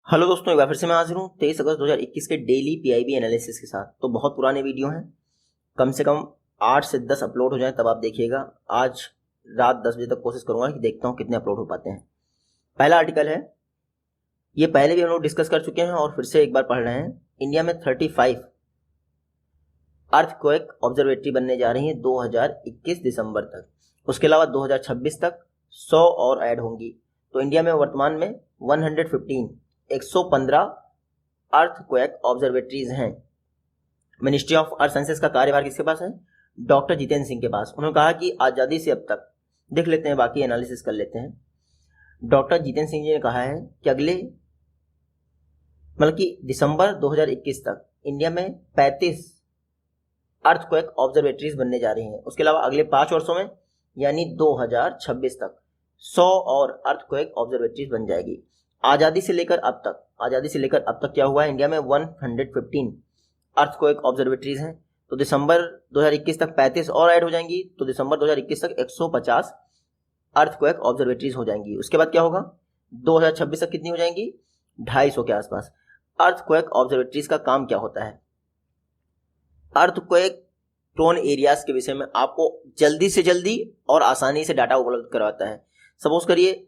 Hello दोस्तों, एक बार फिर से मैं हाजिर हूँ 23 अगस्त 2021 के डेली पीआईबी एनालिसिस के साथ। तो बहुत पुराने वीडियो हैं, कम से कम 8 से 10 अपलोड हो जाए तब आप देखिएगा। आज रात 10 बजे तक कोशिश करूंगा कि देखता हूँ कितने अपलोड हो पाते हैं। पहला आर्टिकल है, ये पहले भी हम लोग डिस्कस कर चुके हैं और फिर से एक बार पढ़ रहे हैं। इंडिया में 35 अर्थक्वेक ऑब्जर्वेटरी बनने जा रही है 2021 दिसंबर तक। उसके अलावा 2026 तक 100 और ऐड होंगी। तो इंडिया में वर्तमान में 115 अर्थक्वेक ऑब्जर्वेटरीज हैं। मिनिस्ट्री ऑफ अर्थ साइंसेस का कार्यभार किसके पास है? डॉक्टर जितेंद्र सिंह के पास। उन्होंने कहा कि आज़ादी से अब तक, देख लेते हैं, बाकी एनालिसिस कर लेते हैं। डॉक्टर जितेंद्र सिंह जी ने कहा है कि अगले कि दिसंबर 2021 तक इंडिया में 35 अर्थक्वेक ऑब्जर्वेटरीज बनने जा रही हैं। उसके अलावा अगले 5 वर्षों में यानी 2026 तक 100 और अर्थक्वेक ऑब्जर्वेटरीज बन जाएगी। आज़ादी से लेकर अब तक क्या हुआ है? इंडिया में 115 अर्थक्वेक ऑब्जर्वेटरीज हैं। तो दिसंबर 2021 तक 35 और ऐड हो जाएंगी, तो दिसंबर 2021 तक 150 अर्थक्वेक ऑब्जर्वेटरीज हो जाएंगी। उसके बाद क्या होगा? 2026 तक कितनी हो जाएंगी? 250 के आसपास। अर्थक्वेक ऑब्जर्वेटरीज का काम क्या होता है? अर्थक्वेक प्रोन एरियाज के विषय में आपको जल्दी से जल्दी और आसानी से डाटा उपलब्ध करवाता है। सपोज करिए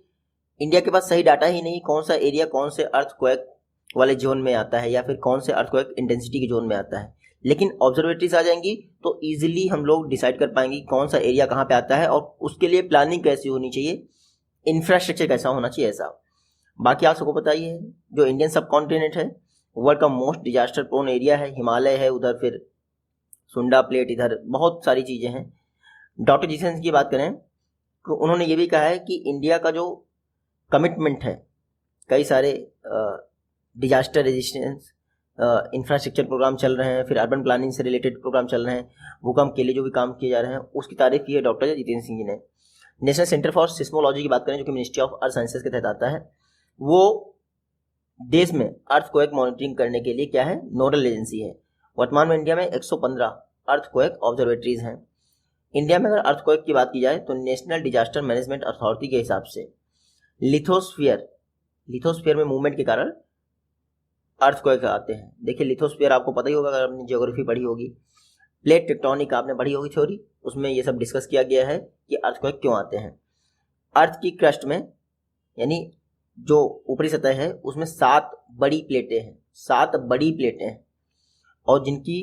इंडिया के पास सही डाटा ही नहीं, कौन सा एरिया कौन से अर्थक्वेक वाले जोन में आता है या फिर कौन से अर्थक्वेक इंटेंसिटी के जोन में आता है, लेकिन ऑब्जर्वेटरीज आ जाएंगी तो इजीली हम लोग डिसाइड कर पाएंगे कौन सा एरिया कहाँ पे आता है और उसके लिए प्लानिंग कैसी होनी चाहिए, इंफ्रास्ट्रक्चर कैसा होना चाहिए, ऐसा। बाकी आप सबको पता ही है, जो इंडियन सब कॉन्टिनेंट है, वर्ल्ड का मोस्ट डिजास्टर प्रोन एरिया है। हिमालय है उधर, फिर सुंडा प्लेट, इधर बहुत सारी चीज़ें हैं। डॉक्टर जितेंद्र की बात करें तो उन्होंने ये भी कहा है कि इंडिया का जो कमिटमेंट है, कई सारे डिजास्टर रेजिस्टेंस इंफ्रास्ट्रक्चर प्रोग्राम चल रहे हैं, फिर अर्बन प्लानिंग से रिलेटेड प्रोग्राम चल रहे हैं, भूकंप के लिए जो भी काम किए जा रहे हैं, उसकी तारीफ की है डॉक्टर जितेंद्र सिंह जी ने। नेशनल सेंटर फॉर सिस्मोलॉजी की बात करें, जो कि मिनिस्ट्री ऑफ अर्थ साइंसेज के तहत आता है, वो देश में अर्थक्वेक मॉनिटरिंग करने के लिए क्या है? नोडल एजेंसी है। वर्तमान में इंडिया में 115 अर्थक्वेक ऑब्जर्वेटरीज हैं। इंडिया में अगर अर्थक्वेक की बात की जाए तो नेशनल डिजास्टर मैनेजमेंट अथॉरिटी के हिसाब से लिथोस्फीयर में मूवमेंट के कारण अर्थक्वेक आते हैं। देखिए लिथोस्फीयर आपको पता ही होगा अगर आपने ज्योग्राफी पढ़ी होगी, प्लेट टेक्टोनिक आपने पढ़ी होगी थ्योरी, उसमें ये सब डिस्कस किया गया है कि अर्थक्वेक क्यों आते हैं। अर्थ की क्रस्ट में, यानी जो ऊपरी सतह है, उसमें 7 बड़ी प्लेटें हैं और जिनकी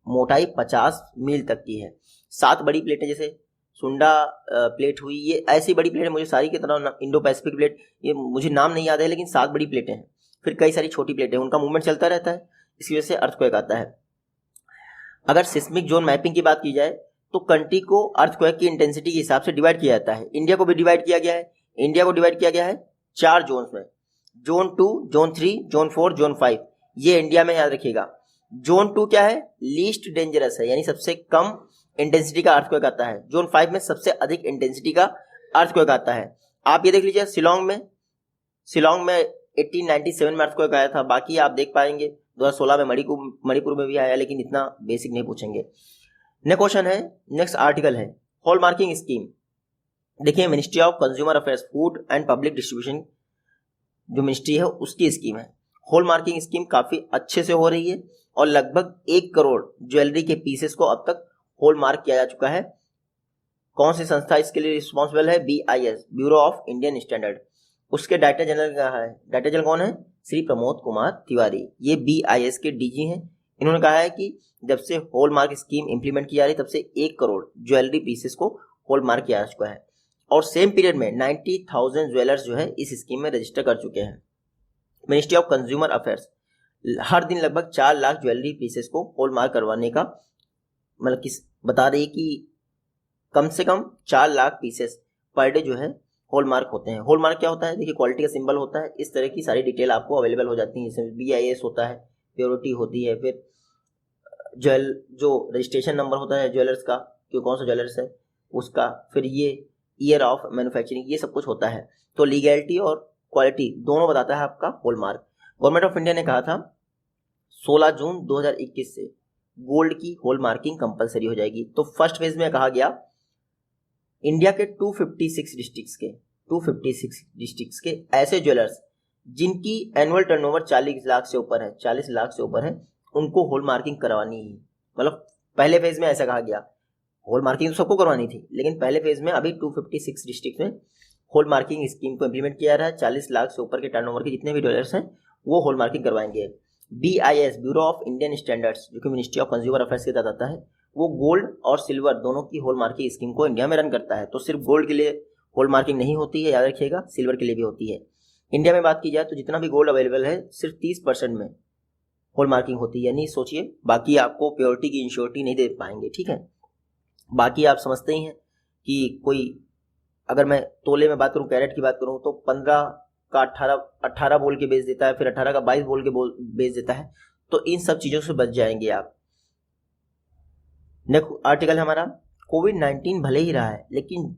मोटाई 50 मील तक की है। 7 बड़ी प्लेटें, जैसे सुंडा प्लेट हुई, ये ऐसी बड़ी प्लेट है, मुझे सारी की तरह इंडो पैसिफिक प्लेट, ये मुझे नाम नहीं याद है, लेकिन 7 बड़ी प्लेटें हैं। फिर कई सारी छोटी प्लेटें, उनका मूवमेंट चलता रहता है, इसकी वजह से अर्थक्वेक आता है। अगर सिस्मिक जोन मैपिंग की बात की जाए तो कंट्री को अर्थक्वेक की इंटेंसिटी के हिसाब से डिवाइड किया जाता है। इंडिया को भी डिवाइड किया गया है 4 जोन्स में, जोन 2, जोन 3, जोन 4, जोन 5। ये इंडिया में याद रखिएगा। जोन 2 क्या है? लीस्ट डेंजरस है, यानी सबसे कम इंटेंसिटी का अर्थक्वेक आता है। जोन 5 में सबसे अधिक इंटेंसिटी का अर्थक्वेक आता है। आप ये देख लीजिए, शिलोंग में 1897 में अर्थक्वेक आया था। बाकी आप देख पाएंगे 2016 में मणिपुर में भी आया, लेकिन इतना बेसिक नहीं पूछेंगे। नेक्स्ट आर्टिकल है हॉलमार्किंग स्कीम। देखिए ministry of consumer affairs, food and public distribution जो मिनिस्ट्री है उसकी स्कीम है। हॉलमार्किंग स्कीम काफी अच्छे से हो रही है और लगभग 1 करोड़ ज्वेलरी के पीसेस को अब तक हॉलमार्क किया जा चुका है। कौन सी संस्था इसके लिए रिस्पॉन्सिबल है? BIS, bureau of Indian standard. उसके डायरेक्टर जनरल क्या है? डायरेक्टर जनरल कौन है? श्री प्रमोद कुमार तिवारी। ये BIS के DG हैं। इन्होंने कहा है कि जब से हॉलमार्क स्कीम इंप्लीमेंट की जा रही, तब से 1 करोड़ ज्वेलरी पीसेस को हॉलमार्क किया जा चुका है और सेम पीरियड में 90,000 ज्वेलर्स जो है इस स्कीम में रजिस्टर कर चुके हैं। मिनिस्ट्री ऑफ कंज्यूमर अफेयर्स हर दिन लगभग 4 लाख ज्वेलरी पीसेस को हॉलमार्क करवाने का बता रही कि कम से कम 4 लाख पीसेस पर डे जो है हॉलमार्क होते हैं। हॉलमार्क क्या होता है? देखिए क्वालिटी का सिंबल होता है। इस तरह की सारी डिटेल आपको अवेलेबल हो जाती है, जिसमें BIS होता है, प्योरिटी होती है, फिर जो रजिस्ट्रेशन नंबर होता है ज्वेलर्स का, कि कौन सा ज्वेलर्स है उसका, फिर ये ईयर ऑफ मैन्युफैक्चरिंग, ये सब कुछ होता है। तो लीगैलिटी और क्वालिटी दोनों बताता है आपका हॉलमार्क। गवर्नमेंट ऑफ इंडिया ने कहा था 16 जून 2021 से गोल्ड की हॉलमार्किंग कंपलसरी हो जाएगी। तो फर्स्ट फेज में कहा गया इंडिया के 256 डिस्ट्रिक्ट्स के ऐसे ज्वेलर्स जिनकी एनुअल टर्नओवर 40 लाख से ऊपर है, 40 लाख से ऊपर है, उनको हॉल मार्किंग करवानी है। मतलब पहले फेज में ऐसा कहा गया, हॉल मार्किंग तो सबको करवानी थी, लेकिन पहले फेज में अभी 256 डिस्ट्रिक्ट में हॉल मार्किंग स्कीम को इम्प्लीमेंट किया रहा है। 40 लाख से ऊपर के टर्नओवर के जितने भी डीलर्स हैं वो हॉल मार्किंग करवाएंगे। BIS, bureau of Indian standards, जो कि मिनिस्ट्री ऑफ कंज्यूमर अफेयर्स के तहत आता है, वो गोल्ड और सिल्वर दोनों की हॉल मार्किंग स्कीम को इंडिया में रन करता है। तो सिर्फ गोल्ड के लिए हॉल मार्किंग नहीं होती है, याद रखिएगा, सिल्वर के लिए भी होती है। इंडिया में बात की जाए तो जितना भी गोल्ड अवेलेबल है सिर्फ 30% में हॉल मार्किंग होती है, यानी सोचिए बाकी आपको प्योरिटी की इंश्योरिटी नहीं दे पाएंगे। ठीक है, बाकी आप समझते ही हैं कि कोई, अगर मैं तोले में बात करूं, कैरेट की बात करूं, तो 15 का 18 बोल के बेच देता है, फिर 18 का 22 बोल के बेच देता है। तो इन सब चीज़ों से बच जाएंगे आप। नेक्स्ट आर्टिकल है हमारा, कोविड-19 भले ही रहा है, लेकिन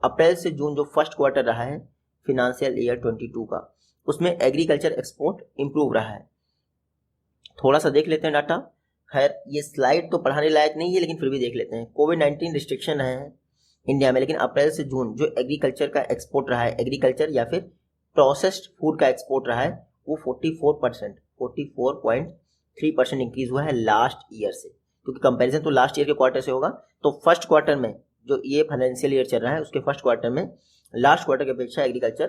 अप्रैल से जून जो फर्स्ट क्वार्टर रहा है फिनेंशियल ईयर 22 का, उसमें एग्रीकल्चर एक्सपोर्ट इंप्रूव रहा है। थोड़ा सा देख लेते हैं डाटा। खैर ये स्लाइड तो पढ़ाने लायक नहीं है, लेकिन फिर भी देख लेते हैं। कोविड-19 रिस्ट्रिक्शन है इंडिया में, लेकिन अप्रैल से जून जो एग्रीकल्चर का एक्सपोर्ट रहा है, एग्रीकल्चर या फिर प्रोसेस्ड फूड का एक्सपोर्ट रहा है, वो 44.3% इंक्रीज हुआ है लास्ट ईयर से। क्योंकि कंपैरिजन तो लास्ट ईयर के क्वार्टर से होगा, तो फर्स्ट क्वार्टर में जो ये फाइनेंशियल ईयर चल रहा है उसके फर्स्ट क्वार्टर में लास्ट क्वार्टर की अपेक्षा एग्रीकल्चर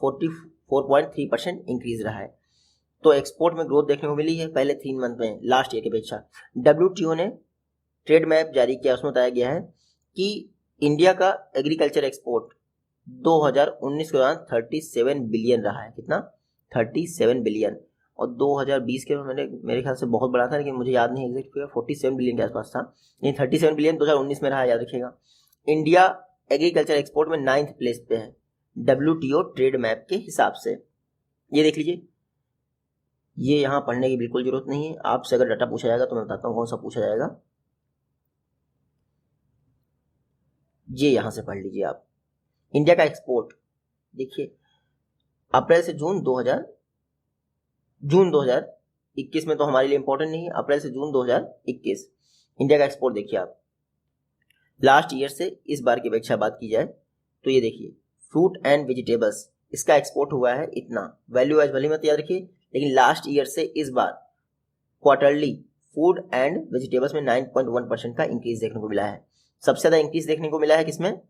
44.3% इंक्रीज रहा है। तो एक्सपोर्ट में ग्रोथ देखने को मिली है पहले 3 मंथ में लास्ट ईयर की अपेक्षा। WTO ने ट्रेड मैप जारी किया, उसमें बताया गया है कि इंडिया का एग्रीकल्चर एक्सपोर्ट 2019 के दौरान 37 बिलियन रहा है। कितना? 37 बिलियन। और 2020 के मेरे ख्याल से बहुत बड़ा था, लेकिन मुझे याद नहीं एग्जैक्ट फिगर, 47 बिलियन के आसपास था, लेकिन 37 बिलियन 2019 में रहा, याद रखिएगा। इंडिया एग्रीकल्चर एक्सपोर्ट में 9th प्लेस पे है WTO ट्रेड मैप के हिसाब से। ये देख लीजिए, ये यहाँ पढ़ने की बिल्कुल जरूरत नहीं है। आपसे अगर डाटा पूछा जाएगा तो मैं बताता हूँ कौन सा पूछा जाएगा। ये यहाँ से पढ़ लीजिए आप। इंडिया का एक्सपोर्ट देखिए, अप्रैल से जून 2021 में तो हमारे लिए इंपॉर्टेंट नहीं है। अप्रैल से जून 2021 इंडिया का एक्सपोर्ट देखिए आप, लास्ट ईयर से इस बार की अपेक्षा बात की जाए तो ये देखिए, फ्रूट एंड वेजिटेबल्स इसका एक्सपोर्ट हुआ है इतना, वैल्यू एज भले मत याद रखिए, लेकिन लास्ट ईयर से इस बार क्वार्टरली फूड एंड वेजिटेबल्स में 9.1% का इंक्रीज देखने को मिला है। सबसे ज्यादा इंक्रीज देखने को मिला है किसमें?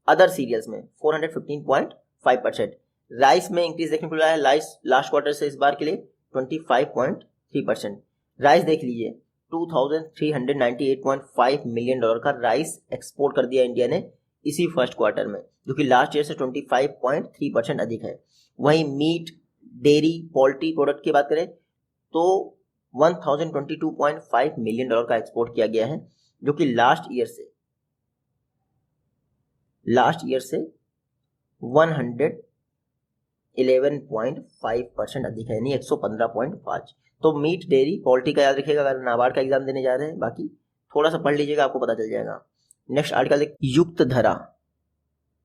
अदर सीरियल्स में 415.5%। राइस में इंक्रीज देखने को मिला है लास्ट क्वार्टर से इस बार के लिए 25.3%। राइस देख लीजिए, 2398.5 मिलियन डॉलर का राइस एक्सपोर्ट कर दिया इंडिया ने इसी फर्स्ट क्वार्टर में, जो कि लास्ट ईयर से 25.3% अधिक है। वहीं मीट, डेयरी, पोल्ट्री प्रोडक्ट की बात करें तो 1022.5 मिलियन डॉलर का एक्सपोर्ट किया गया है, जो कि लास्ट ईयर से 111.5% अधिक है, यानी 115.5। तो मीट, डेयरी, पोल्ट्री का याद रखिएगा अगर नाबार्ड का एग्जाम देने जा रहे हैं, बाकी थोड़ा सा पढ़ लीजिएगा, आपको पता चल जाएगा। नेक्स्ट आर्टिकल, युक्त धरा।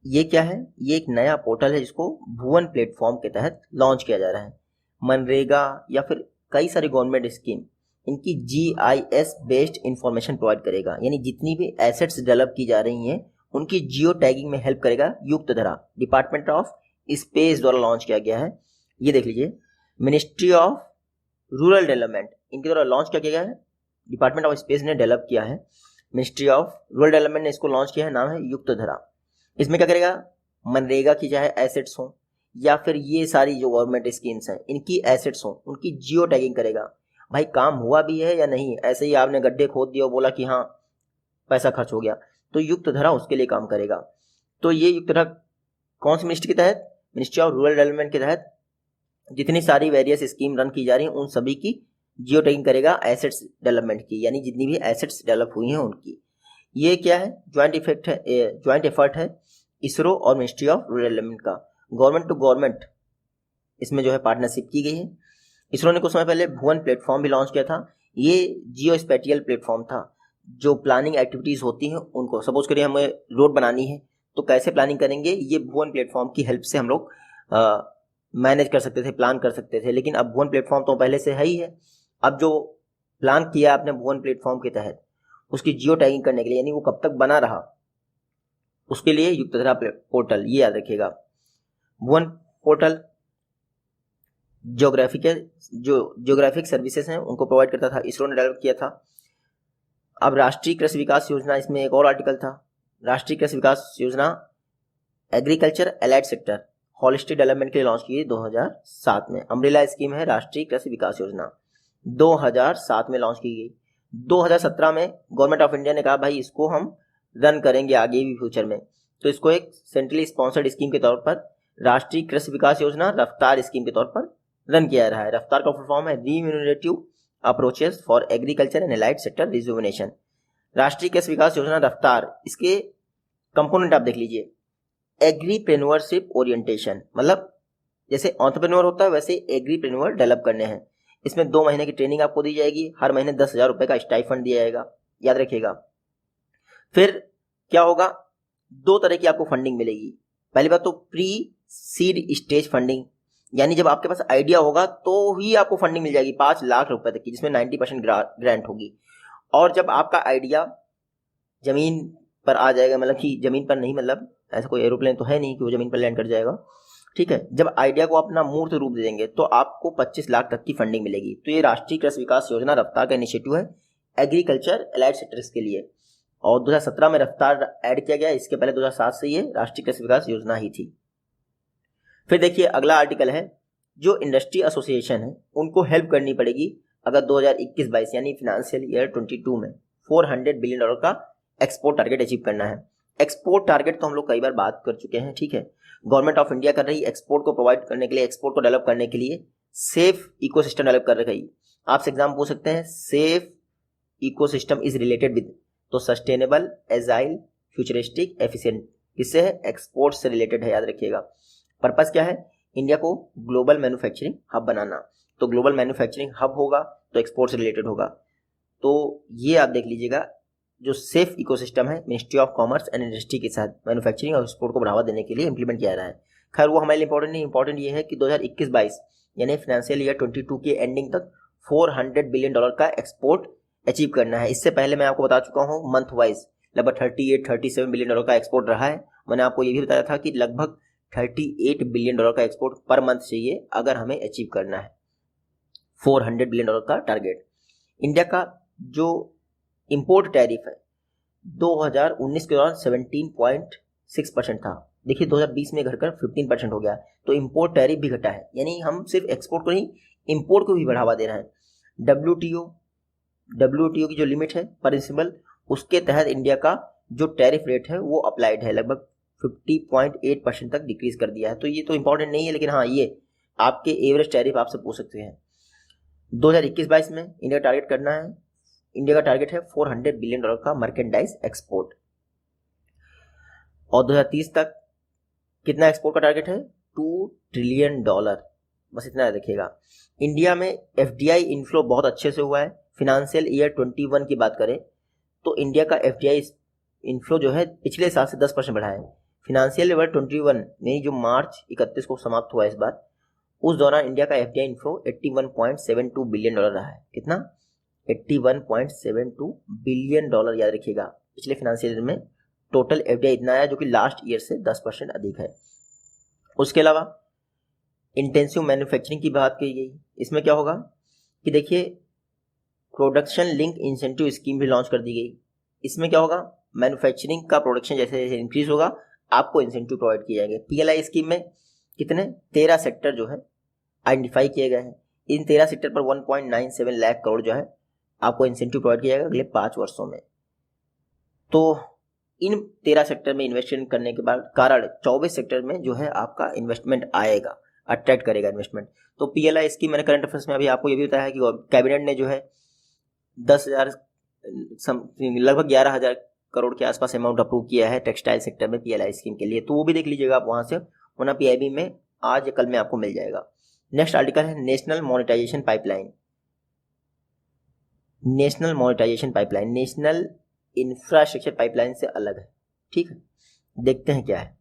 ये क्या है? ये एक नया पोर्टल है जिसको भुवन प्लेटफॉर्म के तहत लॉन्च किया जा रहा है। मनरेगा या फिर कई सारी गवर्नमेंट स्कीम इनकी GIS बेस्ड इंफॉर्मेशन प्रोवाइड करेगा, यानी जितनी भी एसेट्स डेवलप की जा रही हैं उनकी जियो टैगिंग में हेल्प करेगा युक्त धरा। डिपार्टमेंट ऑफ स्पेस द्वारा लॉन्च किया गया है। ये देख लीजिए, मिनिस्ट्री ऑफ रूरल डेवलपमेंट इनके द्वारा लॉन्च किया गया है, डिपार्टमेंट ऑफ स्पेस ने डेवलप किया है, मिनिस्ट्री ऑफ रूरल डेवलपमेंट ने इसको लॉन्च किया है, नाम है युक्त धरा। इसमें क्या करेगा? मनरेगा की चाहे एसेट्स हो या फिर ये सारी जो गवर्नमेंट स्कीम्स हैं इनकी एसेट्स हो, उनकी जियो टैगिंग करेगा। भाई काम हुआ भी है या नहीं, ऐसे ही आपने गड्ढे खोद दिया और बोला कि हाँ पैसा खर्च हो गया, तो युक्त धरा उसके लिए काम करेगा। तो ये युक्त धरा कौन सी मिनिस्ट्री के तहत? मिनिस्ट्री ऑफ रूरल डेवलपमेंट के तहत जितनी सारी वेरियस स्कीम रन की जा रही हैं उन सभी की जियो टैगिंग करेगा, एसेट्स डेवलपमेंट की, यानी जितनी भी एसेट्स डेवलप हुई हैं उनकी। ये क्या है? ज्वाइंट एफर्ट है इसरो और मिनिस्ट्री ऑफ रूरल डेवलपमेंट का, गवर्नमेंट टू गवर्नमेंट इसमें जो है पार्टनरशिप की गई है। इसरो ने कुछ समय पहले भुवन प्लेटफॉर्म भी लॉन्च किया था। ये जियो स्पेटियल प्लेटफॉर्म था, जो प्लानिंग एक्टिविटीज होती हैं उनको, सपोज करिए हमें रोड बनानी है तो कैसे प्लानिंग करेंगे, ये भुवन प्लेटफॉर्म की हेल्प से हम लोग मैनेज कर सकते थे, प्लान कर सकते थे। लेकिन अब भुवन प्लेटफॉर्म तो पहले से है ही है, अब जो प्लान किया आपने भुवन प्लेटफॉर्म के तहत उसकी जियो टैगिंग करने के लिए, यानी वो कब तक बना रहा उसके लिए युक्त धरा पोर्टल, ये याद रखिएगा। भुवन पोर्टल ज्योग्राफिक सर्विसेज हैं उनको प्रोवाइड करता था, इसरो ने डेवलप किया था। अब राष्ट्रीय कृषि विकास योजना, इसमें एक और आर्टिकल था, राष्ट्रीय कृषि विकास योजना agriculture allied sector holistic development के लिए लॉन्च की गई 2007 में। अम्ब्रेला स्कीम है राष्ट्रीय कृषि विकास योजना, 2007 में लॉन्च की गई। 2017 में गवर्नमेंट ऑफ इंडिया ने कहा भाई इसको हम रन करेंगे आगे भी फ्यूचर में, तो इसको एक सेंट्रली स्पॉन्सर्ड स्कीम के तौर पर राष्ट्रीय कृषि विकास योजना रफ्तार स्कीम के तौर पर रन किया रहा है। रफ्तार का फुल फॉर्म है remunerative approaches for agriculture and allied sector rejuvenation. राष्ट्रीय कृषि विकास योजना रफ्तार, इसके कंपोनेंट आप देख लीजिए। एग्रीप्रेन्योरशिप ओरिएंटेशन, मतलब जैसे एंटरप्रेन्योर होता है वैसे एग्रीप्रेन्योर डेवलप करने हैं। इसमें 2 महीने की ट्रेनिंग आपको दी जाएगी, हर महीने 10,000 रुपए का स्टाइफंड दिया जाएगा, याद रखिएगा। फिर क्या होगा, 2 तरह की आपको फंडिंग मिलेगी। पहली बात तो प्री सीड स्टेज फंडिंग, यानी जब आपके पास आइडिया होगा तो ही आपको फंडिंग मिल जाएगी 5 लाख रुपए तक की, जिसमें 90% ग्रांट होगी। और जब आपका आइडिया जमीन पर आ जाएगा, मतलब कि जमीन पर नहीं, मतलब ऐसा कोई एरोप्लेन तो है नहीं कि वो जमीन पर लैंड कर जाएगा, ठीक है, जब आइडिया को अपना मूर्त रूप दे देंगे तो आपको 25 लाख तक की फंडिंग मिलेगी। तो ये राष्ट्रीय कृषि विकास योजना रफ्तार का इनिशिएटिव है एग्रीकल्चर एलाइड सेक्टर्स के लिए, और 2017 में रफ्तार ऐड किया गया। इसके पहले 2007 से ये राष्ट्रीय कृषि विकास योजना ही थी। फिर देखिए अगला आर्टिकल है, जो इंडस्ट्री एसोसिएशन है उनको हेल्प करनी पड़ेगी अगर 2021-22 यानी फाइनेंशियल ईयर 22 में $400 बिलियन का एक्सपोर्ट टारगेट अचीव करना है। एक्सपोर्ट टारगेट तो हम लोग कई बार बात कर चुके हैं, ठीक है। गवर्नमेंट ऑफ इंडिया कर रही एक्सपोर्ट को प्रोवाइड करने के लिए, एक्सपोर्ट को डेवलप करने के लिए सेफ इकोसिस्टम डेवलप कर रही। आपसे एग्जाम पूछ सकते हैं, safe ecosystem is related with, तो सस्टेनेबल, एजाइल, फ्यूचरिस्टिक, एफिशिएंट, किससे है, एक्सपोर्ट से रिलेटेड है, याद रखिएगा। पर्पस क्या है, इंडिया को ग्लोबल मैन्युफैक्चरिंग हब बनाना। तो ग्लोबल मैन्युफैक्चरिंग हब होगा तो एक्सपोर्ट से रिलेटेड होगा। तो ये आप देख लीजिएगा, जो सेफ इकोसिस्टम है ministry of commerce and industry के साथ मैन्युफैक्चरिंग और एक्सपोर्ट को बढ़ावा देने के लिए इंप्लीमेंट किया जा रहा है। खैर वो हमारे लिए इंपॉर्टेंट नहीं, इंपॉर्टेंट ये है कि 2021-22 यानी फाइनेंशियल ईयर 22 के एंडिंग तक $400 बिलियन का एक्सपोर्ट अचीव करना है। इससे पहले मैं आपको बता चुका हूँ मंथ वाइज लगभग 38-37 बिलियन डॉलर का एक्सपोर्ट रहा है। मैंने आपको ये भी बताया था कि लगभग $38 बिलियन का एक्सपोर्ट पर मंथ चाहिए अगर हमें अचीव करना है $400 बिलियन का टारगेट। इंडिया का जो इंपोर्ट टैरिफ है 2019 के दौरान 17.6% था, देखिए 2020 में घटकर 15% हो गया। तो इंपोर्ट टैरिफ भी घटा है, यानी हम सिर्फ एक्सपोर्ट को नहीं इंपोर्ट को भी बढ़ावा दे रहे हैं। WTO की जो लिमिट है प्रिंसिपल, उसके तहत इंडिया का जो टैरिफ रेट है वो अप्लाइड है, लगभग 50.8% तक डिक्रीज कर दिया है। तो ये तो इंपॉर्टेंट नहीं है, लेकिन हाँ ये आपके एवरेज टैरिफ आपसे पूछ सकते हैं। 2021-22 में इंडिया टारगेट करना है, इंडिया का टारगेट है $400 बिलियन का मर्केंडाइज एक्सपोर्ट। और 2030 तक कितना एक्सपोर्ट का टारगेट है, $2 ट्रिलियन। बस इतना याद रखिएगा। इंडिया में FDI इनफ्लो बहुत अच्छे से हुआ है। फिनेंशियल ईयर 21 की बात करें तो इंडिया का FDI इनफ्लो जो है पिछले साल से 10% बढ़ा है। फिनेंशियल ईयर 21 यानी जो मार्च 31 को समाप्त हुआ इस बार, उस दौरान इंडिया का FDI इनफ्लो $81.72 बिलियन रहा है। कितना, $81.72 बिलियन, याद रखिएगा। पिछले फाइनेंशियल ईयर में टोटल FDI इतना आया जो कि लास्ट ईयर से 10% अधिक है। उसके अलावा इंटेंसिव मैन्युफैक्चरिंग की बात की गई। इसमें क्या होगा कि देखिए प्रोडक्शन लिंक इंसेंटिव स्कीम भी लॉन्च कर दी गई। इसमें क्या होगा, मैन्युफैक्चरिंग का प्रोडक्शन जैसे जैसे इंक्रीज होगा आपको इंसेंटिव प्रोवाइड किए जाएंगे। PLI स्कीम में कितने 13 सेक्टर जो है आइडेंटिफाई किए गए हैं। इन 13 सेक्टर पर 1.97 लाख करोड़ जो है आपको इंसेंटिव प्रोवाइड किया जाएगा अगले 5 वर्षों में। तो इन 13 सेक्टर में इन्वेस्टमेंट करने के बाद कारण 24 सेक्टर में जो है आपका इन्वेस्टमेंट आएगा, अट्रैक्ट करेगा इन्वेस्टमेंट। तो PLI स्कीम मैंने करंट अफेयर्स में अभी आपको ये भी बताया है कि कैबिनेट ने जो है 10,000 लगभग 11,000 करोड़ के आसपास अमाउंट अप्रूव किया है टेक्सटाइल सेक्टर में PLI स्कीम के लिए। तो वो भी देख लीजिएगा आप वहां से, वरना PIB में आज या कल में आपको मिल जाएगा। नेक्स्ट आर्टिकल है National monetization Pipeline. National monetization Pipeline National Infrastructure Pipeline से अलग है, ठीक है। देखते हैं क्या है।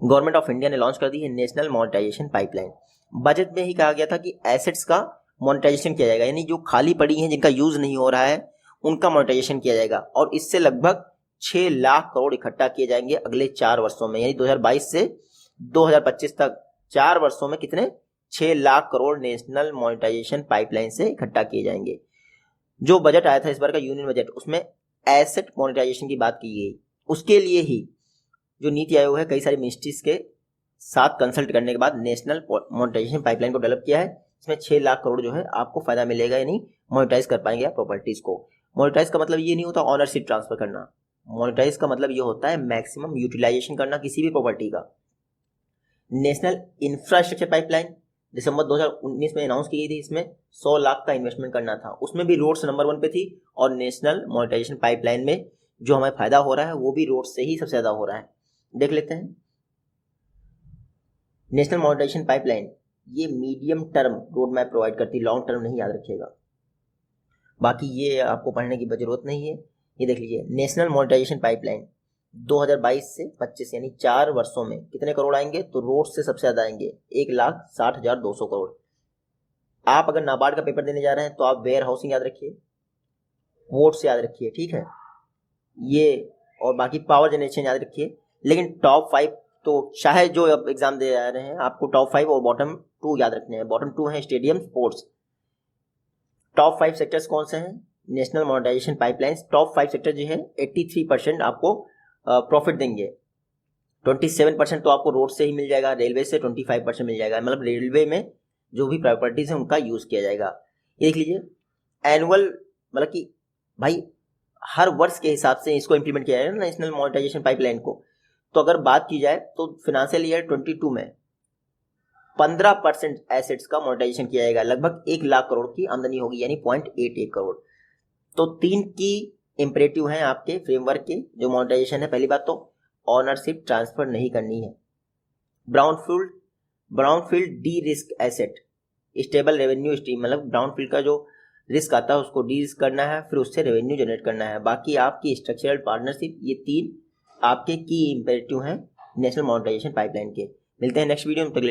गवर्नमेंट ऑफ इंडिया ने लॉन्च कर दी है नेशनल मोनेटाइजेशन पाइपलाइन। बजट में ही कहा गया था कि एसेट्स का मोनेटाइजेशन किया जाएगा, यानी जो खाली पड़ी हैं जिनका यूज नहीं हो रहा है उनका मोनेटाइजेशन किया जाएगा, और इससे लगभग 6 लाख करोड़ इकट्ठा किए जाएंगे अगले 4 वर्षों में, यानी 2022 से 2025 तक 4 वर्षों में कितने 6 lakh crore national monetization pipeline से इकट्ठा किए जाएंगे। जो बजट आया था इस बार का यूनियन बजट, उसमें एसेट मोनेटाइजेशन की बात की गई। उसके लिए ही जो नीति आयोग है कई सारी मिनिस्ट्रीज के साथ कंसल्ट करने के बाद नेशनल मोनेटाइजेशन पाइपलाइन को डेवलप किया है। इसमें 6 लाख करोड़ जो है आपको फायदा मिलेगा, यानी मोनेटाइज कर पाएंगे आप प्रॉपर्टीज को। मोनेटाइज का मतलब ये नहीं होता ऑनरशिप ट्रांसफर करना। मोनेटाइज का मतलब ये होता है मैक्सिमम यूटिलाइजेशन करना किसी भी प्रॉपर्टी का। नेशनल इंफ्रास्ट्रक्चर पाइपलाइन दिसंबर 2019 में अनाउंस की गई थी। इसमें 100 लाख का इन्वेस्टमेंट करना था। उसमें भी रोड्स नंबर 1 पे थी और नेशनल मोनेटाइजेशन पाइपलाइन में जो हमें फायदा हो रहा है वो भी रोड से ही सबसे ज्यादा हो रहा है। देख लेते हैं नेशनल मोनेटाइजेशन पाइपलाइन, ये medium term road map provide करती है, लॉन्ग टर्म नहीं, याद रखिएगा। बाकी ये आपको पढ़ने की जरूरत नहीं है। ये देख लीजिए नेशनल मोनेटाइजेशन पाइपलाइन 2022 से 25 यानी 4 वर्षों में कितने करोड़ आएंगे, तो रोड से सबसे ज्यादा आएंगे 1,60,200 करोड़। आप अगर नाबार्ड का पेपर देने जा रहे हैं तो आप वेयर हाउसिंग याद रखिए, पोर्ट से याद रखिए, ठीक है ये, और बाकी पावर जनरेशन याद रखिए। लेकिन टॉप 5 तो चाहे जो अब एग्जाम दे जा रहे हैं आपको टॉप 5 और बॉटम 2 याद रखने हैं। बॉटम 2 है स्टेडियम स्पोर्ट्स। टॉप 5 सेक्टर्स कौन से हैं national monetization pipelines? Top 5 sector जो है 83% आपको प्रॉफिट देंगे। 27% तो आपको रोड से ही मिल जाएगा, रेलवे से 25% मिल जाएगा, मतलब रेलवे में जो भी प्रॉपर्टीज है उनका यूज किया जाएगा। ये देख लीजिए एनुअल, मतलब कि भाई हर वर्ष के हिसाब से इसको इंप्लीमेंट किया जाएगा नेशनल मोनेटाइजेशन पाइपलाइन को। तो अगर बात की जाए तो फिनेंशियल ईयर 22 में 15% एसेट्स का मोनेटाइजेशन किया जाएगा, लगभग 1 लाख करोड़ की आमदनी होगी, यानी 0.88 करोड़। तो 3 की इंपरेटिव हैं आपके फ्रेमवर्क के जो मोनेटाइजेशन है। पहली बात तो ऑनरशिप ट्रांसफर नहीं करनी है। Brownfield D risk asset, stable revenue stream, मतलब ब्राउनफील्ड का जो रिस्क आता है उसको डी रिस्क करना है, फिर उससे रेवेन्यू जनरेट करना है। बाकी आपकी स्ट्रक्चरल पार्टनरशिप, ये 3 आपके की इंपरेटिव हैं नेशनल मोनेटाइजेशन पाइपलाइन के। मिलते हैं नेक्स्ट वीडियो में।